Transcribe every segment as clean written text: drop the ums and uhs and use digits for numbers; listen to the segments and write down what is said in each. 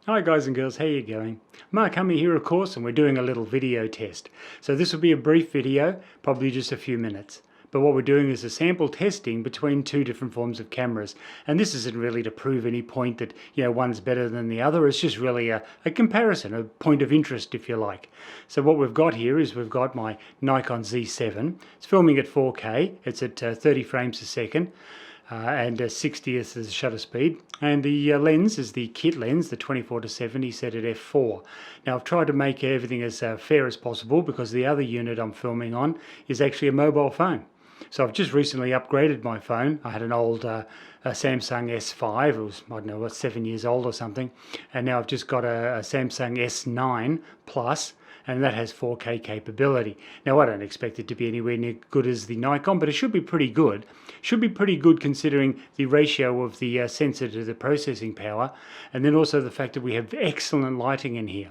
Hi guys and girls, how you going? Mark Hummy here of course, and we're doing a little video test. So this will be a brief video, probably just a few minutes. But what we're doing is a sample testing between two different forms of cameras. And this isn't really to prove any point that one's better than the other. It's just really a comparison, a point of interest if you like. So what we've got here is we've got my Nikon Z7. It's filming at 4K. It's at 30 frames a second. And 60th is the shutter speed, and the lens is the kit lens, the 24-70 set at f4. Now I've tried to make everything as fair as possible because the other unit I'm filming on is actually a mobile phone. So I've just recently upgraded my phone. I had an old Samsung S5, it was, I don't know, 7 years old or something, and now I've just got a Samsung S9 Plus, and that has 4K capability. Now I don't expect it to be anywhere near good as the Nikon, but it should be pretty good. Should be pretty good considering the ratio of the sensor to the processing power, and then also the fact that we have excellent lighting in here.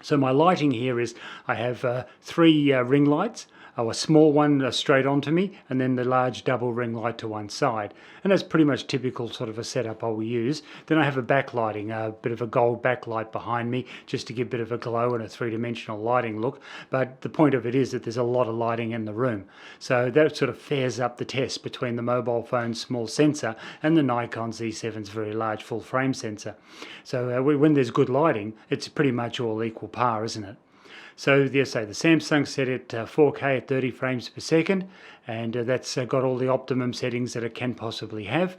So my lighting here is, I have 3 ring lights, a small one straight onto me, and then the large double ring light to one side. And that's pretty much typical sort of a setup I will use. Then I have a backlighting, a bit of a gold backlight behind me, just to give a bit of a glow and a three-dimensional lighting look. But the point of it is that there's a lot of lighting in the room. So that sort of fares up the test between the mobile phone's small sensor and the Nikon Z7's very large full-frame sensor. So when there's good lighting, it's pretty much all equal par, isn't it? So yes, the Samsung set at 4K at 30 frames per second, and that's got all the optimum settings that it can possibly have.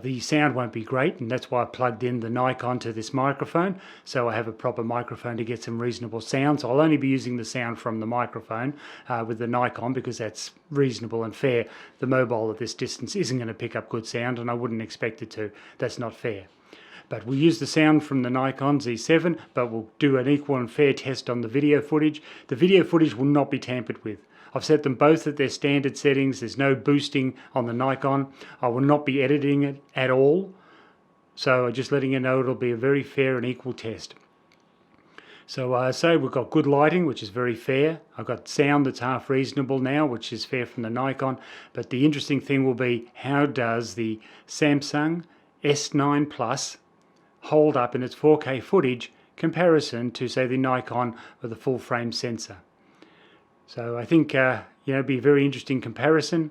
The sound won't be great, and that's why I plugged in the Nikon to this microphone, so I have a proper microphone to get some reasonable sound. So I'll only be using the sound from the microphone with the Nikon because that's reasonable and fair. The mobile at this distance isn't going to pick up good sound, and I wouldn't expect it to. That's not fair. But we'll use the sound from the Nikon Z7, but we'll do an equal and fair test on the video footage. The video footage will not be tampered with. I've set them both at their standard settings. There's no boosting on the Nikon. I will not be editing it at all. So just letting you know it'll be a very fair and equal test. So say we've got good lighting, which is very fair. I've got sound that's half reasonable now, which is fair from the Nikon. But the interesting thing will be, how does the Samsung S9 Plus hold up in its 4K footage comparison to, say, the Nikon with a full frame sensor. So I think it'd be a very interesting comparison.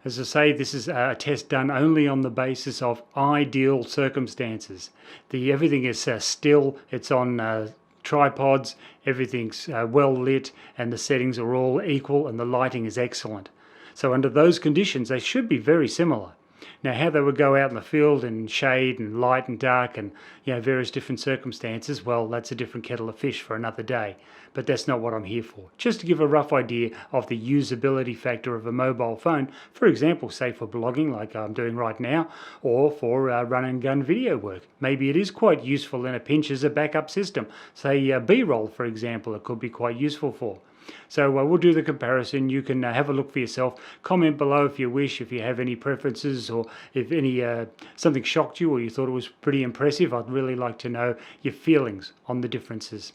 As I say, this is a test done only on the basis of ideal circumstances. Everything is still, it's on tripods, everything's well lit, and the settings are all equal, and the lighting is excellent. So under those conditions, they should be very similar. Now, how they would go out in the field in shade and light and dark and various different circumstances, well, that's a different kettle of fish for another day. But that's not what I'm here for. Just to give a rough idea of the usability factor of a mobile phone, for example, say for blogging like I'm doing right now, or for run and gun video work. Maybe it is quite useful in a pinch as a backup system. Say B-roll, for example, it could be quite useful for. So we'll do the comparison. You can have a look for yourself. Comment below if you wish, if you have any preferences, or if any something shocked you or you thought it was pretty impressive. I'd really like to know your feelings on the differences.